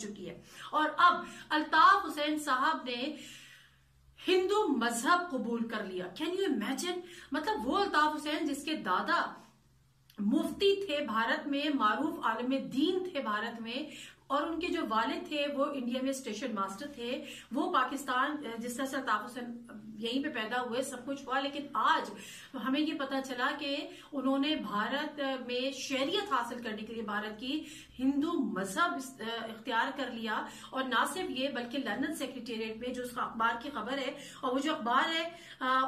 चुकी है। और अब अल्ताफ हुसैन साहब ने हिंदू मजहब कबूल कर लिया। Can you imagine? मतलब वो अल्ताफ हुसैन जिसके दादा मुफ्ती थे भारत में, मारूफ आलिम दीन थे भारत में, और उनके जो वालिद थे वो इंडिया में स्टेशन मास्टर थे, वो पाकिस्तान जिस तरह से अल्ताफ हुसैन यहीं पे पैदा हुए, सब कुछ हुआ, लेकिन आज हमें ये पता चला कि उन्होंने भारत में शरीयत हासिल करने के लिए भारत की हिंदू मजहब इख्तियार कर लिया। और ना सिर्फ ये बल्कि लंदन सेक्रेटेरिएट में जो उसका अखबार की खबर है, और वो जो अखबार है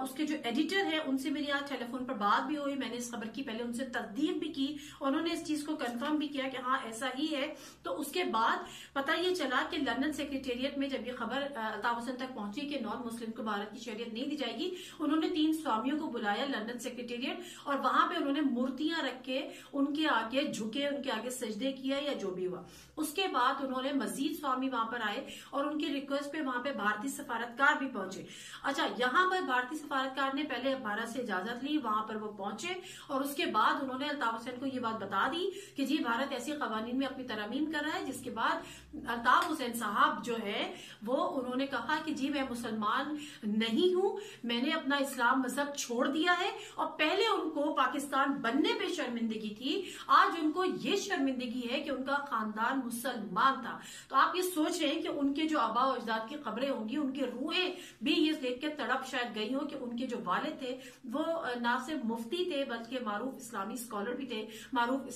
उसके जो एडिटर है उनसे मेरी आज टेलीफोन पर बात भी हुई, मैंने इस खबर की पहले उनसे तस्दीक भी की, उन्होंने इस चीज को कंफर्म भी किया कि हाँ ऐसा ही है। तो उसके बाद पता ये चला कि लंदन सेक्रेटेरिएट में जब ये खबर अल्ताफ हुसैन तक पहुंची कि नॉन मुस्लिम को भारत की शरीयत नहीं दी जाएगी, उन्होंने 3 स्वामियों को बुलाया लंदन सेक्रेटेरिएट, और वहां पे उन्होंने मूर्तियां रख के उनके आगे झुके, उनके आगे सजदे किया या जो भी हुआ। उसके बाद उन्होंने मजीद स्वामी वहां पर आए और उनकी रिक्वेस्ट पे वहां पे भारतीय सफारतकार भी पहुंचे। अच्छा, यहां पर भारतीय सफारतकार ने पहले भारत से इजाजत ली, वहां पर वो पहुंचे और उसके बाद उन्होंने अल्ताफ हुसैन को ये बात बता दी कि जी भारत ऐसे कवानीन में अपनी तरमीम कर रहा है। जिसके बाद अल्ताफ हुसैन साहब जो है वो उन्होंने कहा कि जी मैं मुसलमान नहीं हूं, मैंने अपना इस्लाम मजहब छोड़ दिया है, और पहले उनको पाकिस्तान बनने पे शर्मिंदगी थी, आज उनको ये शर्मिंदगी है कि उनका खानदान मुसलमान था। तो आप ये सोच रहे हैं कि उनके जो आबा और अजदाद की खबरें होंगी, उनकी रूहें भी ये देख के तड़प शायद गई हो कि उनके जो वालिद थे वो ना सिर्फ मुफ्ती थे बल्कि मारूफ इस्लामी स्कॉलर भी थे, मारूफ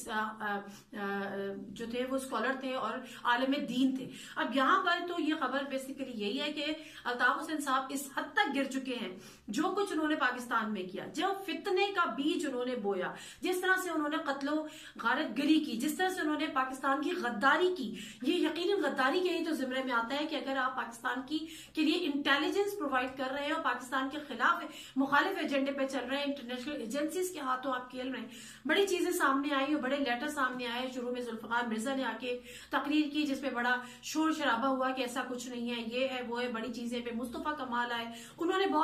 जो थे वो स्कॉलर थे और आलिम दीन थे। अब यहां पर तो ये खबर बेसिकली यही है कि अल्ताफ हुसैन साहब इस हद तक गिर चुके हैं, जो कुछ उन्होंने पाकिस्तान में किया, जो फितने का बीज उन्होंने बोया, जिस तरह से उन्होंने कत्लो गारत गिरी की, जिस तरह से उन्होंने पाकिस्तान की गद्दारी की। ये यकीनन गद्दारी के ही तो जिम्मे में आता है कि अगर आप पाकिस्तान की के लिए इंटेलिजेंस प्रोवाइड कर रहे हैं और पाकिस्तान के खिलाफ मुखालिफ एजेंडे पे चल रहे हैं, इंटरनेशनल एजेंसीज के हाथों आप खेल रहे हैं। बड़ी चीजें सामने आई और बड़े लेटर सामने आए। शुरू में जुल्फकार मिर्जा ने आके तकरीर की जिसमें बड़ा शोर शराबा हुआ कि ऐसा कुछ नहीं है, ये है वो है, बड़ी चीजें पे मुस्तफा कमाल आए, उन्होंने बहुत